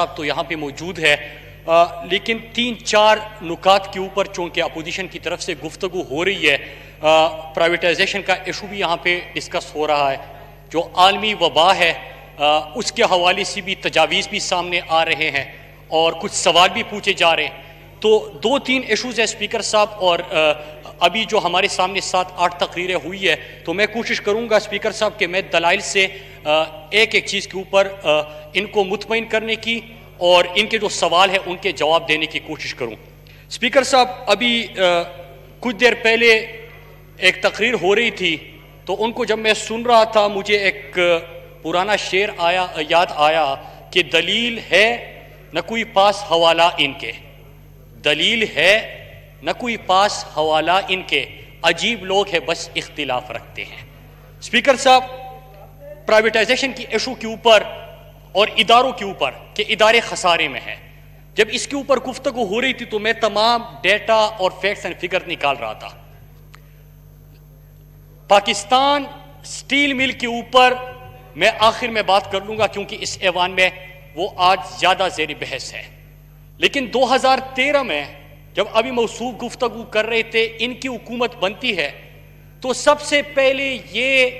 اب تو یہاں پہ موجود ہے لیکن تین چار نکات کے اوپر چونکہ اپوزیشن کی طرف سے گفتگو ہو رہی ہے، پرائیویٹائزیشن کا ایشو بھی یہاں پہ ڈسکس ہو رہا ہے، جو عالمی وبا ہے اس کے حوالے سے بھی تجاویز بھی سامنے آ رہے ہیں اور کچھ سوال بھی پوچھے جا رہے ہیں۔ تو دو تین ایشوز ہیں اسپیکر صاحب، اور ابھی جو ہمارے سامنے 7-8 تقریریں ہوئی ہے تو میں کوشش کروں گا اسپیکر صاحب کہ میں دلائل سے ایک ایک چیز کے اوپر ان کو مطمئن کرنے کی اور ان کے جو سوال ہیں ان کے جواب دینے کی کوشش کروں۔ اسپیکر صاحب، ابھی کچھ دیر پہلے ایک تقریر ہو رہی تھی تو ان کو جب میں سن رہا تھا مجھے ایک پرانا شعر یاد آیا کہ دلیل ہے نہ کوئی پاس حوالہ ان کے، دلیل ہے نہ کوئی پاس حوالہ ان کے، عجیب لوگ ہیں بس اختلاف رکھتے ہیں۔ اسپیکر صاحب، پرائیویٹائزیشن کی ایشو کے اوپر اور اداروں کے اوپر کہ ادارے خسارے میں ہیں، جب اس کے اوپر گفتگو ہو رہی تھی تو میں تمام ڈیٹا اور فیکٹس اینڈ فگر نکال رہا تھا۔ پاکستان سٹیل مل کے اوپر میں آخر میں بات کر لوں گا کیونکہ اس ایوان میں وہ آج زیادہ زیر بحث ہے، لیکن 2013 میں جب ابھی موصوف گفتگو کر رہے تھے ان کی حکومت بنتی ہے تو سب سے پہلے یہ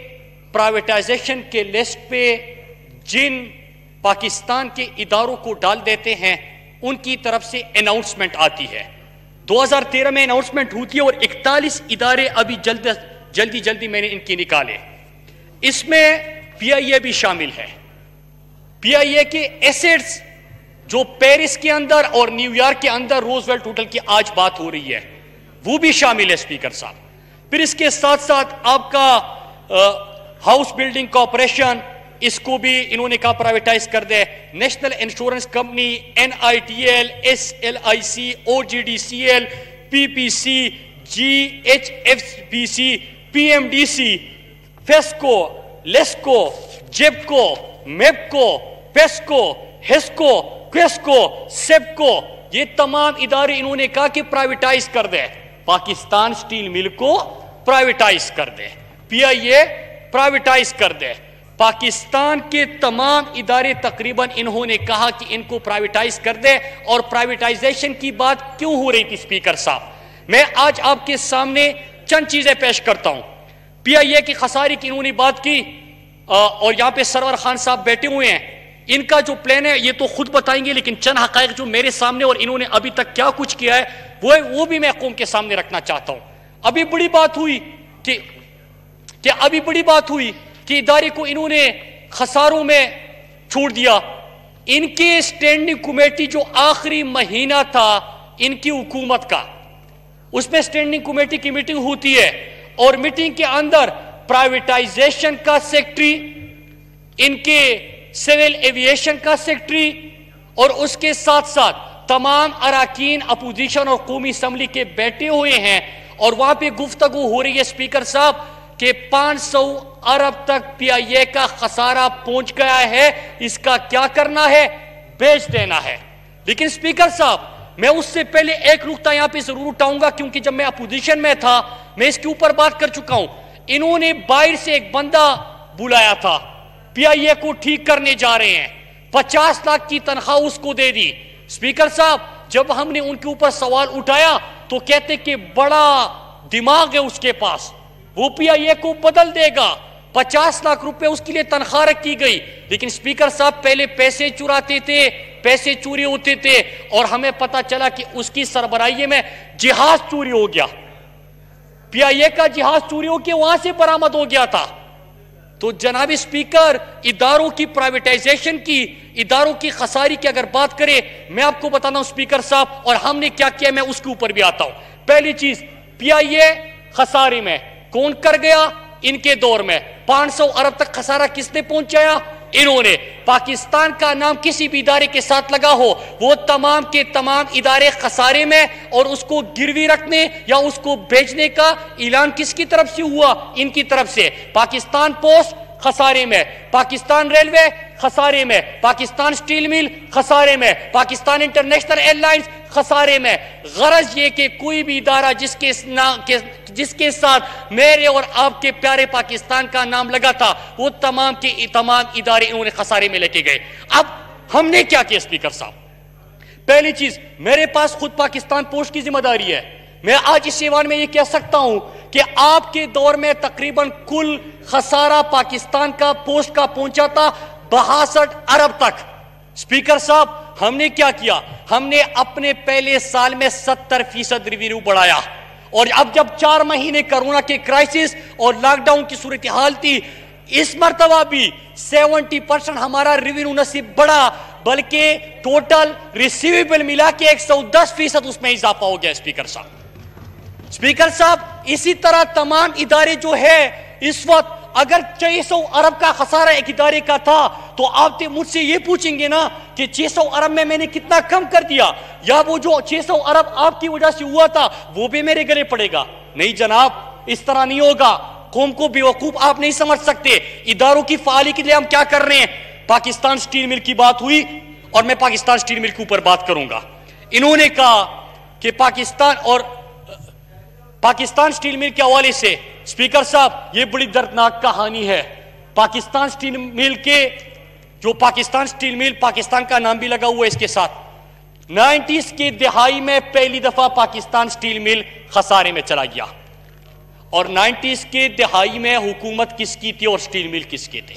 پرائیویٹائزیشن کے لسٹ پہ جن پاکستان کے اداروں کو ڈال دیتے ہیں ان کی طرف سے اناؤنسمنٹ آتی ہے۔ 2013 میں اناؤنسمنٹ ہوتی ہے اور 41 ادارے ابھی جلدی میں نے ان کی نکالے، اس میں پی آئی اے بھی شامل ہے۔ پی آئی اے کے ایسیٹس جو پیرس کے اندر اور نیو یارک کے اندر روزویلٹ ہوٹل کی آج بات ہو رہی ہے وہ بھی شامل ہے اسپیکر صاحب۔ پھر اس کے ساتھ ساتھ آپ کا ہاؤس بلڈنگ کارپوریشن، اس کو بھی انہوں نے کہا پرائیویٹائز کر دے، national insurance company, N I T L, S L I C, O G D C L, P P C, G H F P C, P M D C, FESCO, LESCO, GEPCO, MEPCO, PESCO, HESCO, QESCO, SEPCO, یہ تمام ادارے انہوں نے کہا کہ پرائیویٹائز کر دے، پاکستان سٹیل مل کو پرائیویٹائز کر دے، پی آئی اے پرائیویٹائز کر دے۔ پاکستان کے تمام ادارے تقریباً انہوں نے کہا کہ ان کو پرائیویٹائز کر دے، اور پرائیویٹائزیشن کی بات کیوں ہو رہی تھی اسپیکر صاحب؟ میں آج آپ کے سامنے چند چیزیں پیش کرتا ہوں۔ پی آئی اے کی خسارے کی انہوں نے بات کی، اور یہاں پہ سرور خان صاحب بیٹھے ہوئے ہیں، ان کا جو پلان ہے یہ تو خود بتائیں گے، لیکن چند حقائق جو میرے سامنے اور انہوں نے ابھی تک کیا کچھ کیا ہے وہ بھی میں قوم کے سامنے رکھنا چاہتا ہوں۔ ابھی بڑی بات ہوئی کہ ادارے کو انہوں نے خساروں میں چھوڑ دیا۔ ان کے سٹینڈنگ کمیٹی جو آخری مہینہ تھا ان کی حکومت کا، اس میں سٹینڈنگ کمیٹی کی میٹنگ ہوتی ہے اور میٹنگ کے اندر پرائیویٹائزیشن کا سیکٹری، ان کے سول ایوییشن کا سیکٹری اور اس کے ساتھ ساتھ تمام اراکین اپوزیشن اور قومی اسمبلی کے بیٹھے ہوئے ہیں، اور وہاں پہ گفتگو ہو رہی ہے اسپیکر صاحب کہ 500 ارب تک پی آئی اے کا خسارہ پہنچ گیا ہے، اس کا کیا کرنا ہے؟ بیچ دینا ہے۔ لیکن اسپیکر صاحب، میں اس سے پہلے ایک نقطہ یہاں پہ ضرور اٹھاؤں گا کیونکہ جب میں اپوزیشن میں تھا میں اس کے اوپر بات کر چکا ہوں۔ انہوں نے باہر سے ایک بندہ بلایا تھا، پی آئی اے کو ٹھیک کرنے جا رہے ہیں، 50 لاکھ کی تنخواہ اس کو دے دی۔ اسپیکر صاحب، جب ہم نے ان کے اوپر سوال اٹھایا تو کہتے کہ بڑا دماغ ہے اس کے پاس، وہ پی آئی اے کو بدل دے گا، 50 لاکھ روپے اس کے لیے تنخواہ رکھی گئی۔ لیکن اسپیکر صاحب پہلے پیسے چراتے تھے، پیسے چوری ہوتے تھے، اور ہمیں پتا چلا کہ اس کی سربراہی میں جہاز چوری ہو گیا، پی آئی اے کا جہاز چوری ہو کے وہاں سے برآمد ہو گیا تھا۔ تو جناب اسپیکر، اداروں کی پرائیویٹائزیشن کی، اداروں کی خساری کی اگر بات کرے، میں آپ کو بتانا ہوں اسپیکر صاحب، اور ہم نے کیا کیا میں اس کے اوپر بھی آتا ہوں۔ پہلی چیز، پی آئی اے خسارے میں کون کر گیا؟ ان کے دور میں 500 ارب تک خسارہ کس نے پہنچایا؟ انہوں نے۔ پاکستان کا نام کسی بھی ادارے کے ساتھ لگا ہو، وہ تمام کے تمام ادارے خسارے میں، اور اس کو گروی رکھنے یا اس کو بیچنے کا اعلان کس کی طرف سے ہوا؟ ان کی طرف سے۔ پاکستان پوسٹ خسارے میں، پاکستان ریلوے خسارے میں، پاکستان سٹیل مل خسارے میں، پاکستان انٹرنیشنل ایئر لائنز خسارے میں۔ غرض یہ کہ کوئی بھی ادارہ جس کے ساتھ میرے اور آپ کے پیارے پاکستان کا نام لگا تھا، وہ تمام کے تمام ادارے انہوں نے خسارے میں لے کے گئے۔ اب ہم نے کیا کیا اسپیکر صاحب؟ پہلی چیز، میرے پاس خود پاکستان پوسٹ کی ذمہ داری ہے. میں آج اس ایوان میں یہ کہہ سکتا ہوں کہ آپ کے دور میں تقریباً کل خسارہ پاکستان کا پوسٹ کا پہنچا تھا 62 ارب تک. اسپیکر صاحب ہم نے کیا کیا؟ ہم نے اپنے پہلے سال میں 70% ریونیو بڑھایا، اور اب جب 4 مہینے کرونا کے کرائسس اور لاک ڈاؤن کی صورتحال تھی، اس مرتبہ بھی 70% ہمارا ریونیو نصیب بڑھا، بلکہ ٹوٹل ریسیویبل ملا کے 110% اس میں اضافہ ہو گیا. اسپیکر صاحب اسی طرح تمام ادارے جو ہے اس وقت، اگر 600 ارب کا خسارہ ایک ادارے کا تھا تو آپ مجھ سے یہ پوچھیں گے نا کہ 600 ارب میں نے کتنا کم کر دیا، یا وہ جو 600 ارب آپ کی وجہ سے ہوا تھا وہ بھی میرے گلے پڑے گا؟ نہیں جناب، اس طرح نہیں ہوگا. قوم کو بیوقوف آپ نہیں سمجھ سکتے. اداروں کی فعالی کے لیے ہم کیا کر رہے ہیں؟ پاکستان سٹیل مل کی بات ہوئی اور میں پاکستان سٹیل مل کے اوپر بات کروں گا. انہوں نے کہا کہ پاکستان سٹیل مل کے حوالے سے اسپیکر صاحب یہ بڑی دردناک کہانی ہے. پاکستان سٹیل مل کے جو پاکستان سٹیل مل، پاکستان کا نام بھی لگا ہوا ہے اس کے ساتھ، 90s کی دہائی میں پہلی دفعہ پاکستان سٹیل مل خسارے میں چلا گیا. اور 90s کے دہائی میں حکومت کس کی تھی اور سٹیل مل کس کے تھے؟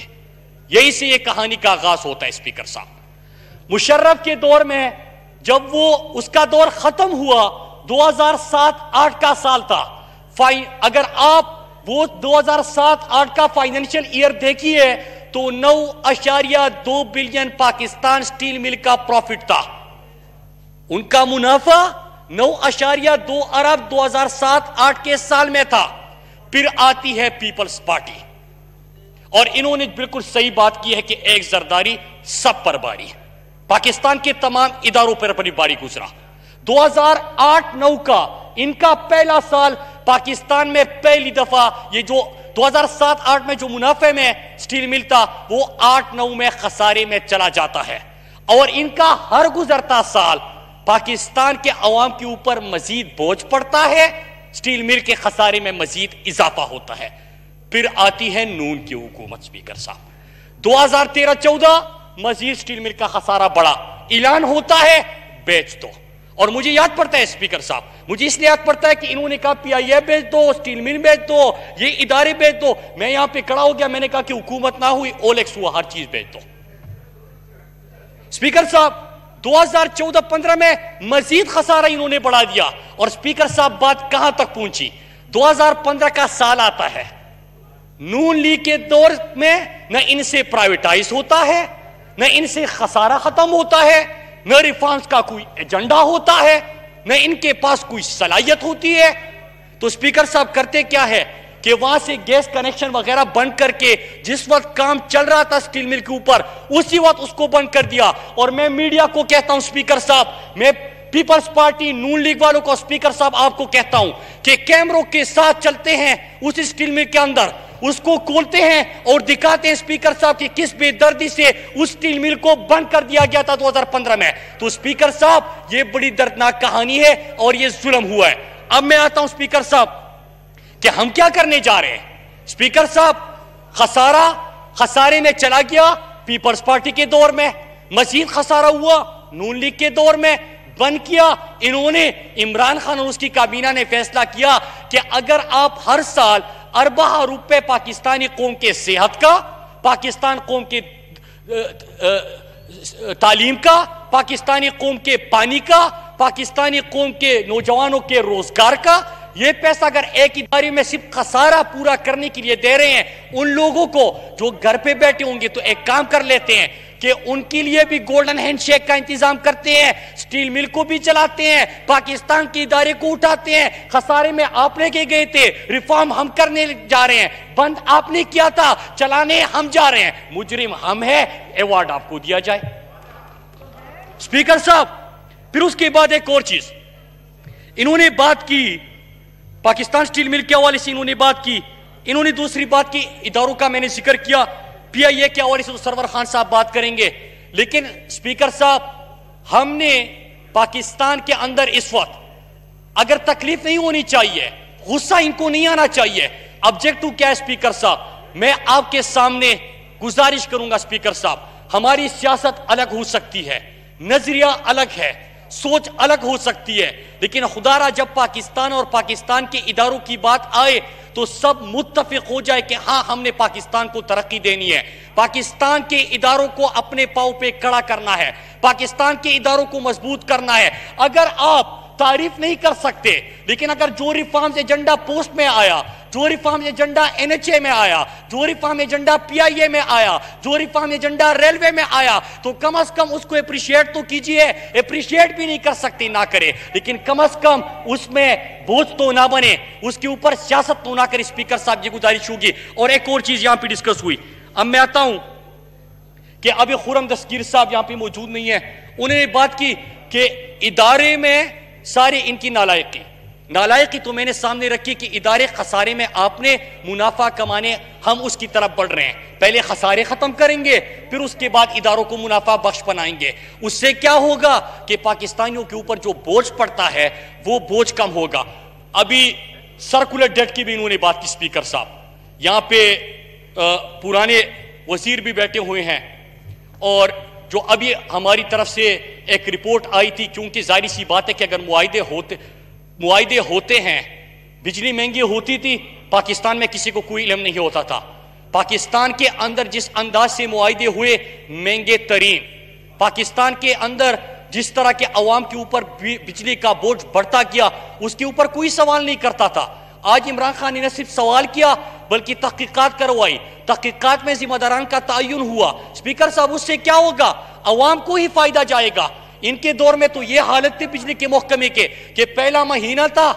یہی سے یہ کہانی کا آغاز ہوتا ہے. اسپیکر صاحب مشرف کے دور میں جب وہ اس کا دور ختم ہوا، 2007-8 کا سال تھا. اگر آپ وہ 2007-8 کا فائنینشل ایئر دیکھیے تو 9.2 بلین پاکستان سٹیل مل کا پروفٹ تھا. ان کا منافع 9.2 ارب 2007-8 کے سال میں تھا. پھر آتی ہے پیپلز پارٹی، اور انہوں نے بالکل صحیح بات کی ہے کہ ایک زرداری سب پر باری. پاکستان کے تمام اداروں پر اپنی باری گزرا. 2008-9 کا ان کا پہلا سال، پاکستان میں پہلی دفعہ یہ جو 2007-8 میں جو منافع میں سٹیل مل تھا وہ 8-9 میں خسارے میں چلا جاتا ہے. اور ان کا ہر گزرتا سال پاکستان کے عوام کے اوپر مزید بوجھ پڑتا ہے، سٹیل مل کے خسارے میں مزید اضافہ ہوتا ہے. پھر آتی ہے نون کی حکومت. اسپیکر صاحب 2013-14 مزید سٹیل مل کا خسارہ بڑھا، اعلان ہوتا ہے بیچ دو. اور مجھے یاد پڑتا ہے اسپیکر صاحب، مجھے اس لیے یاد پڑتا ہے کہ انہوں نے کہا پی آئی اے بیچ دو، سٹیل مل بیچ دو، یہ ادارے بیچ دو. میں یہاں پہ کھڑا ہو گیا، میں نے کہا کہ حکومت نہ ہوئی، اولیکس ہوا، ہر چیز بیچ دو. اسپیکر صاحب 2014-15 میں مزید خسارہ انہوں نے بڑھا دیا. اور اسپیکر صاحب بات کہاں تک پہنچی؟ 2015 کا سال آتا ہے، نون لیگ کے دور میں نہ ان سے پرائیویٹائز ہوتا ہے، نہ ان سے خسارہ ختم ہوتا ہے، نہ ریفارمز کا کوئی ایجنڈا ہوتا ہے، نہ ان کے پاس کوئی صلاحیت ہوتی ہے. تو اسپیکر صاحب کرتے کیا ہے کہ وہاں سے گیس کنیکشن وغیرہ بند کر کے جس وقت کام چل رہا تھا سٹیل مل کے اوپر اسی وقت اس کو بند کر دیا. اور میں میڈیا کو کہتا ہوں اسپیکر صاحب، میں پیپلز پارٹی نون لیگ والوں کو اسپیکر صاحب آپ کو کہتا ہوں کہ کیمروں کے ساتھ چلتے ہیں اس سٹیل مل کے اندر، اس کو کھولتے ہیں اور دکھاتے ہیں اسپیکر صاحب کہ کس بے دردی سے اس سٹیل مل کو بند کر دیا گیا تھا 2015 میں. تو اسپیکر صاحب یہ بڑی دردناک کہانی ہے اور یہ ظلم ہوا ہے. اب میں آتا ہوں اسپیکر صاحب کہ ہم کیا کرنے جا رہے ہیں. اسپیکر صاحب خسارے میں چلا گیا پیپلز پارٹی کے دور میں، مزید خسارہ ہوا نون لیگ کے دور میں، بند کیا. انہوں نے عمران خان اور اس کی کابینہ نے فیصلہ کیا کہ اگر آپ ہر سال اربہ روپے پاکستانی قوم کے صحت کا، پاکستان قوم کے تعلیم کا، پاکستانی قوم کے پانی کا، پاکستانی قوم کے نوجوانوں کے روزگار کا، یہ پیسہ اگر ایک ادارے میں صرف خسارہ پورا کرنے کے لیے دے رہے ہیں، ان لوگوں کو جو گھر پہ بیٹھے ہوں گے تو ایک کام کر لیتے ہیں کہ ان کے لیے بھی گولڈن ہینڈ شیک کا انتظام کرتے ہیں، سٹیل مل کو بھی چلاتے ہیں، پاکستان کے ادارے کو اٹھاتے ہیں. خسارے میں آپ لے کے گئے تھے، ریفارم ہم کرنے جا رہے ہیں، بند آپ نے کیا تھا، چلانے ہم جا رہے ہیں، مجرم ہم ہیں، ایوارڈ آپ کو دیا جائے. اسپیکر صاحب پھر اس کے بعد ایک اور چیز انہوں نے بات کی، پاکستان سٹیل مل کے حوالے سے انہوں نے بات کی. انہوں نے دوسری بات کی، اداروں کا میں نے ذکر کیا، پی آئی اے کے حوالے سے تو سرور خان صاحب بات کریں گے. لیکن اسپیکر صاحب ہم نے پاکستان کے اندر اس وقت اگر تکلیف نہیں ہونی چاہیے، غصہ ان کو نہیں آنا چاہیے. آبجیکٹو کیا ہے اسپیکر صاحب؟ میں آپ کے سامنے گزارش کروں گا اسپیکر صاحب، ہماری سیاست الگ ہو سکتی ہے، نظریہ الگ ہے، سوچ الگ ہو سکتی ہے، لیکن خدارا جب پاکستان اور پاکستان کے اداروں کی بات آئے تو سب متفق ہو جائے کہ ہاں ہم نے پاکستان کو ترقی دینی ہے، پاکستان کے اداروں کو اپنے پاؤں پہ کھڑا کرنا ہے، پاکستان کے اداروں کو مضبوط کرنا ہے۔ اگر آپ تعریف نہیں کر سکتے، لیکن اگر جو ریفارمز ایجنڈا پوسٹ میں آیا، جو ریفارم ایجنڈا NHA میں آیا، جو ریفارم ایجنڈا PIA میں آیا، جو ریفارم ایجنڈا ریلوے میں آیا، تو کم از کم اس کو اپریشیٹ تو کیجئے۔ اپریشیٹ بھی نہیں کر سکتے نہ کرے، لیکن کم از کم اس میں بوجھ تو نہ بنے، اس کے اوپر سیاست تو نہ کرے۔ اسپیکر صاحب یہ گزارش ہوگی۔ اور ایک اور چیز یہاں پہ ڈسکس ہوئی، اب میں آتا ہوں کہ ابھی خرم دستگیر صاحب یہاں پہ موجود نہیں ہیں، انہوں نے بات کی کہ ادارے میں ساری ان کی نالائقی تو میں نے سامنے رکھی کہ ادارے خسارے میں آپ نے منافع کمانے، ہم اس کی طرف بڑھ رہے ہیں، پہلے خسارے ختم کریں گے پھر اس کے بعد اداروں کو منافع بخش بنائیں گے۔ اس سے کیا ہوگا کہ پاکستانیوں کے اوپر جو بوجھ پڑتا ہے وہ بوجھ کم ہوگا۔ ابھی سرکولر ڈیٹ کی بھی انہوں نے بات کی اسپیکر صاحب، یہاں پہ پرانے وزیر بھی بیٹھے ہوئے ہیں، اور جو ابھی ہماری طرف سے ایک رپورٹ آئی تھی، کیونکہ ظاہری سی بات ہے کہ اگر معاہدے ہوتے ہیں، بجلی مہنگی ہوتی تھی، پاکستان میں کسی کو کوئی علم نہیں ہوتا تھا۔ پاکستان کے اندر جس انداز سے معاہدے ہوئے مہنگے ترین، پاکستان کے اندر جس طرح کے عوام کے اوپر بجلی کا بوجھ بڑھتا گیا، اس کے اوپر کوئی سوال نہیں کرتا تھا۔ آج عمران خان نے نہ صرف سوال کیا بلکہ تحقیقات کروائی، تحقیقات میں ذمہ داران کا تعین ہوا۔ اسپیکر صاحب اس سے کیا ہوگا؟ عوام کو ہی فائدہ جائے گا۔ ان کے دور میں تو یہ حالت تھی بجلی کے محکمے کے کہ پہلا مہینہ تھا،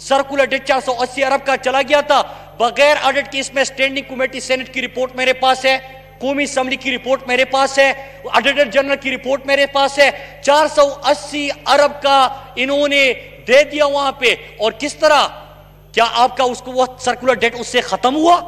سرکولر ڈیٹ 480 ارب کا چلا گیا تھا بغیر آڈٹ کی۔ اس میں اسٹینڈنگ کمیٹی سینٹ کی رپورٹ میرے پاس ہے، قومی اسمبلی کی رپورٹ میرے پاس ہے، آڈیٹر جنرل کی رپورٹ میرے پاس ہے۔ 480 ارب کا انہوں نے دے دیا وہاں پہ، اور کس طرح؟ کیا آپ کا اس کو وہ سرکولر ڈیٹ اس سے ختم ہوا؟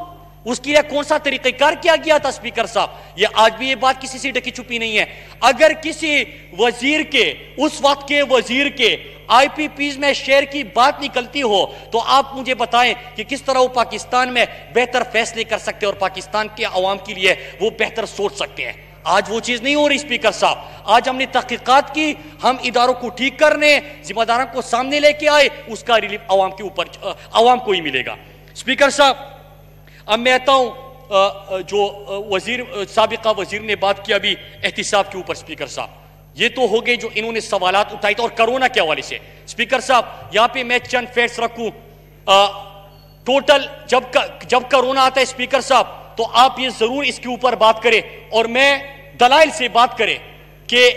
اس کے لیے کون سا طریقہ کار کیا گیا تھا؟ اسپیکر صاحب یہ آج بھی یہ بات کسی سے ڈکی چھپی نہیں ہے۔ اگر کسی وزیر کے، اس وقت کے وزیر کے IPPs میں شیئر کی بات نکلتی ہو تو آپ مجھے بتائیں کہ کس طرح وہ پاکستان میں بہتر فیصلے کر سکتے اور پاکستان کے عوام کے لیے وہ بہتر سوچ سکتے ہیں۔ آج وہ چیز نہیں ہو رہی اسپیکر صاحب۔ آج ہم نے تحقیقات کی، ہم اداروں کو ٹھیک کرنے، ذمہ داروں کو سامنے لے کے آئے، اس کا ریلیف عوام کے اوپر عوام کو ہی ملے گا۔ اسپیکر صاحب اب میں آتا ہوں جو سابقہ وزیر نے بات کی ابھی احتساب کے اوپر۔ اسپیکر صاحب یہ تو ہو گئے جو انہوں نے سوالات اٹھائے تھے، اور کرونا کے حوالے سے۔ اسپیکر صاحب یہاں پہ میں چند فیکٹس رکھوں، ٹوٹل جب کرونا آتا ہے اسپیکر صاحب تو آپ یہ ضرور اس کے اوپر بات کریں اور میں دلائل سے بات کریں کہ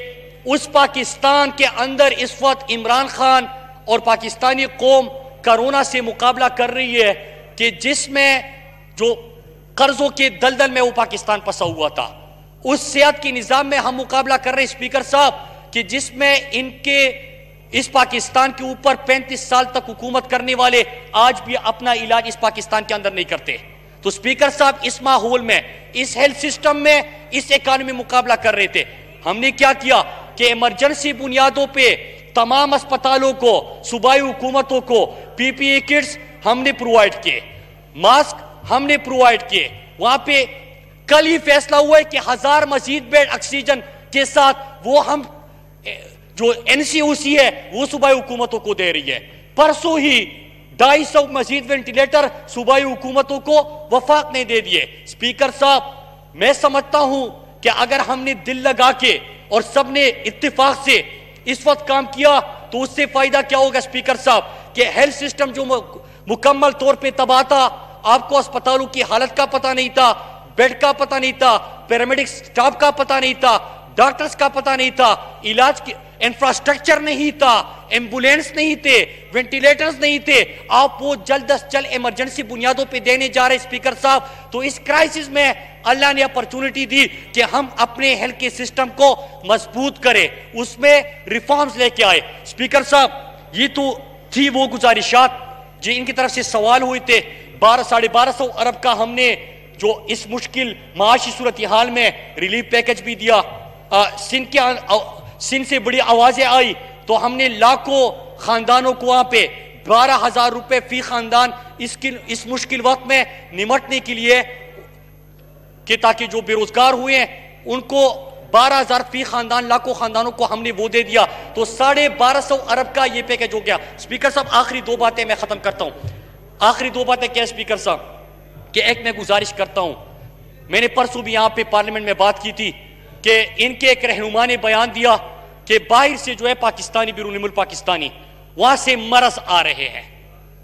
اس پاکستان کے اندر اس وقت عمران خان اور پاکستانی قوم کرونا سے مقابلہ کر رہی ہے کہ جس میں جو قرضوں کے دلدل میں وہ پاکستان پسا ہوا تھا، اس صحت کے نظام میں ہم مقابلہ کر رہے ہیں اسپیکر صاحب کہ جس میں اس پاکستان کے اوپر 35 سال تک حکومت کرنے والے آج بھی اپنا علاج اس پاکستان کے اندر نہیں کرتے۔ تو اسپیکر صاحب اس ماحول میں، اس ہیلتھ سسٹم میں، اس اکانومی مقابلہ کر رہے تھے، ہم نے کیا کیا کہ ایمرجنسی بنیادوں پہ تمام اسپتالوں کو، صوبائی حکومتوں کو PPE کٹس ہم نے پرووائڈ کیے، ماسک ہم نے پرووائڈ کیے۔ وہاں پہ کل ہی فیصلہ ہوا ہے کہ 1000 مزید بیڈ آکسیجن کے ساتھ وہ ہم جو NCOC ہے وہ صوبائی حکومتوں کو دے رہی ہے۔ پرسوں ہی 250 مزید وینٹیلیٹر صوبائی حکومتوں کو وفاق نے دے دیے۔ اسپیکر صاحب میں سمجھتا ہوں کہ اگر ہم نے دل لگا کے اور سب نے اتفاق سے اس وقت کام کیا تو اس سے فائدہ کیا ہوگا اسپیکر صاحب کہ ہیلتھ سسٹم جو مکمل طور پہ تباہ تھا، آپ کو اسپتالوں کی حالت کا پتہ نہیں تھا، بیڈ کا پتہ نہیں تھا، پیرامیڈک سٹاف کا پتہ نہیں تھا، ڈاکٹرز کا پتہ نہیں تھا، علاج کی انفراسٹرکچر نہیں تھا، ایمبولینس نہیں تھے، وینٹیلیٹرز نہیں تھے، آپ وہ جلد از جلد ایمرجنسی بنیادوں پہ دینے جا رہے اسپیکر صاحب۔ تو اس کرائسس میں اللہ نے اپرچونٹی دی کہ ہم اپنے ہیلتھ کے سسٹم کو مضبوط کریں، اس میں ریفارمز لے کے آئے۔ اسپیکر صاحب یہ تو تھی وہ گزارشات جو ان کی طرف سے سوال ہوئے تھے۔ 1250 ارب کا ہم نے جو اس مشکل معاشی صورتحال میں ریلیف پیکج بھی دیا۔ سندھ سے بڑی آوازیں آئی تو ہم نے لاکھوں خاندانوں کو وہاں پہ 12,000 روپے فی خاندان اس مشکل وقت میں نمٹنے کے لیے کہ تاکہ جو بے روزگار ہوئے ہیں ان کو 12,000 فی خاندان، لاکھوں خاندانوں کو ہم نے وہ دے دیا، تو 1250 ارب کا یہ پیکج ہو گیا۔ اسپیکر صاحب آخری 2 باتیں میں ختم کرتا ہوں، آخری 2 باتیں کیا اسپیکر صاحب، کہ ایک میں گزارش کرتا ہوں، میں نے پرسوں بھی یہاں پہ پارلیمنٹ میں بات کی تھی کہ ان کے ایک رہنما نے بیان دیا کہ باہر سے جو ہے پاکستانی، بیرون ملک پاکستانی، وہاں سے مرض آ رہے ہیں۔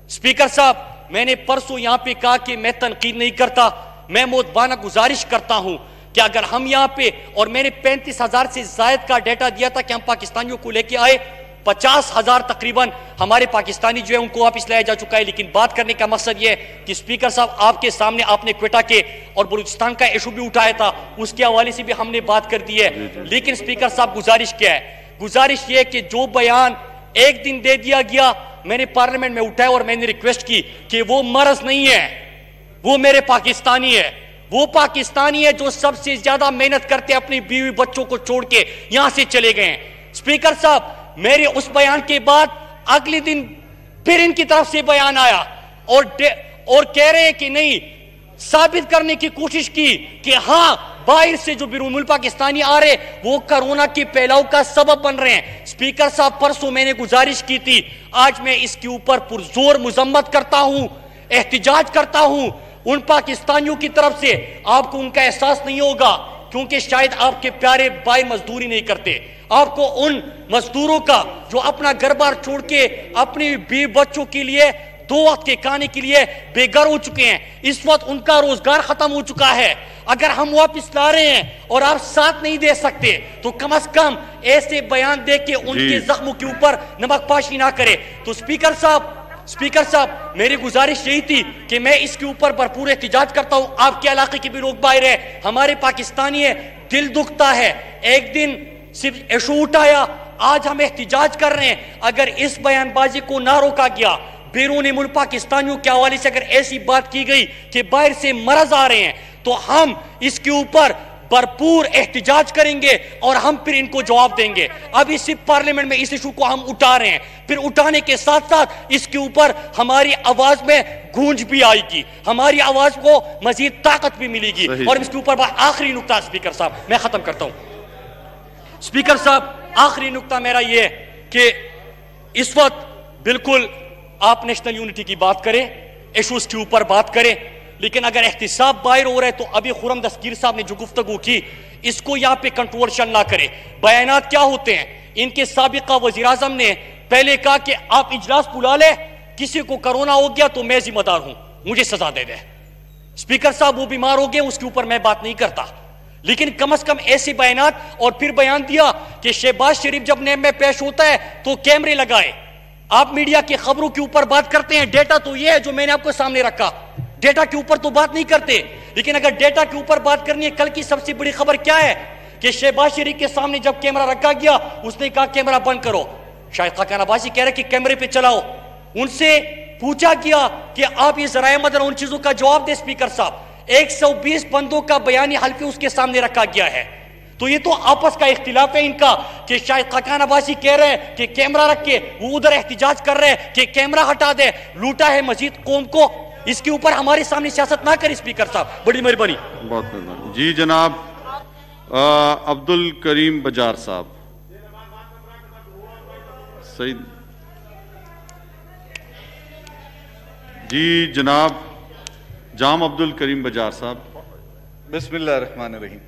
اسپیکر صاحب میں نے پرسوں یہاں پہ کہا کہ میں تنقید نہیں کرتا، میں مؤدبانہ گزارش کرتا ہوں کہ اگر ہم یہاں پہ، اور میں نے 35,000 سے زائد کا ڈیٹا دیا تھا کہ ہم پاکستانیوں کو لے کے آئے، 50,000 تقریباً ہمارے پاکستانی جو ہے ان کو واپس لایا جا چکا ہے۔ لیکن بات کرنے کا مقصد یہ ہے کہ اسپیکر صاحب آپ کے سامنے آپ نے کوئٹہ کے اور بلوچستان کا ایشو بھی اٹھایا تھا، اس کے حوالے سے بھی ہم نے بات کر دی ہے۔ لیکن اسپیکر صاحب گزارش کیا ہے؟ گزارش یہ ہے کہ جو بیان ایک دن دے دیا گیا، میں نے پارلیمنٹ میں اٹھایا اور میں نے ریکویسٹ کی کہ وہ مرض نہیں ہے، وہ میرے پاکستانی ہے، وہ پاکستانی ہے جو سب سے زیادہ محنت کرتے اپنی بیوی بچوں کو چھوڑ کے یہاں سے چلے گئے ہیں۔ اسپیکر صاحب میرے اس بیان کے بعد اگلے دن پھر ان کی طرف سے بیان آیا اور کہہ رہے ہیں کہ نہیں، ثابت کرنے کی کوشش کی کہ ہاں باہر سے جو بیرون ملک پاکستانی آ رہے وہ کرونا کے پھیلاؤ کا سبب بن رہے ہیں۔ اسپیکر صاحب پرسوں میں نے گزارش کی تھی، آج میں اس کے اوپر پرزور مذمت کرتا ہوں، احتجاج کرتا ہوں ان پاکستانیوں کی طرف سے۔ آپ کو ان کا احساس نہیں ہوگا کیونکہ شاید آپ کے پیارے بھائی مزدوری نہیں کرتے، آپ کو ان مزدوروں کا جو اپنا گھر بار چھوڑ کے اپنی بیوی بچوں کے لیے 2 وقت کے کھانے کے لیے بے گھر ہو چکے ہیں، اس وقت ان کا روزگار ختم ہو چکا ہے، اگر ہم واپس لا رہے ہیں اور آپ ساتھ نہیں دے سکتے تو کم از کم ایسے بیان دے کے ان کے زخموں کے اوپر نمک پاشی نہ کرے۔ تو اسپیکر صاحب میری گزارش یہی تھی کہ میں اس کے اوپر بھرپور احتجاج کرتا ہوں۔ آپ کے علاقے کے بھی لوگ باہر ہیں، ہمارے پاکستانی ہیں، دل دکھتا ہے، ایک دن صرف ایشو اٹھایا، آج ہم احتجاج کر رہے ہیں۔ اگر اس بیان بازی کو نہ روکا گیا، بیرون ملک پاکستانیوں کے حوالے سے اگر ایسی بات کی گئی کہ باہر سے مرض آ رہے ہیں، تو ہم اس کے اوپر بھرپور احتجاج کریں گے اور ہم پھر ان کو جواب دیں گے۔ اب اسی پارلیمنٹ میں اس ایشو کو ہم اٹھا رہے ہیں، پھر اٹھانے کے ساتھ ساتھ اس کے اوپر ہماری آواز میں گونج بھی آئے گی، ہماری آواز کو مزید طاقت بھی ملے گی۔ اور اس کے اوپر آخری نقطہ اسپیکر صاحب میں ختم کرتا ہوں، اسپیکر صاحب آخری نقطہ میرا یہ ہے کہ اس وقت بالکل آپ نیشنل یونٹی کی بات کریں، ایشوز کے اوپر بات کریں، لیکن اگر احتساب باہر ہو رہا ہے تو ابھی خرم دستگیر صاحب نے جو گفتگو کی اس کو یہاں پہ کنٹروورشل نہ کرے۔ بیانات کیا ہوتے ہیں؟ ان کے سابقہ وزیراعظم نے پہلے کہا کہ آپ اجلاس بلا لیں، کسی کو کرونا ہو گیا تو میں ذمہ دار ہوں، مجھے سزا دے دے۔ اسپیکر صاحب وہ بیمار ہو گئے، اس کے اوپر میں بات نہیں کرتا، لیکن کم از کم ایسے بیانات۔ اور پھر بیان دیا کہ شہباز شریف جب نیب میں پیش ہوتا ہے تو کیمرے لگائے۔ آپ میڈیا کی خبروں کے اوپر بات کرتے ہیں، ڈیٹا تو یہ ہے جو میں نے آپ کو سامنے رکھا، ڈیٹا کے اوپر تو بات نہیں کرتے۔ لیکن اگر ڈیٹا کے اوپر بات کرنی ہے، کل کی سب سے بڑی خبر کیا ہے کہ شہباز شریف کے سامنے جب کیمرہ رکھا گیا اس نے کہا کیمرہ بند کرو، شاید خاکان عباسی کہہ رہے کہ کیمرے پہ چلاؤ۔ ان سے پوچھا گیا کہ آپ یہ ذرائع مدن ان چیزوں کا جواب دیں۔ اسپیکر صاحب 120 بندوں کا بیانی حلفی اس کے سامنے رکھا گیا ہے، تو یہ تو آپس کا اختلاف ہے ان کا کہ شاید خاکان عباسی کہہ رہے ہیں کہ کیمرہ رکھ کے، وہ ادھر احتجاج کر رہے ہیں کہ کیمرہ ہٹا دے، لوٹا ہے مزید قوم کو۔ اس کے اوپر ہمارے سامنے سیاست نہ کرے اسپیکر صاحب، بڑی مہربانی۔ بہت مہربانی جی جناب عبد الکریم بجار صاحب۔ سعید جی جناب جام عبد الکریم بجار صاحب۔ بسم اللہ الرحمن الرحیم۔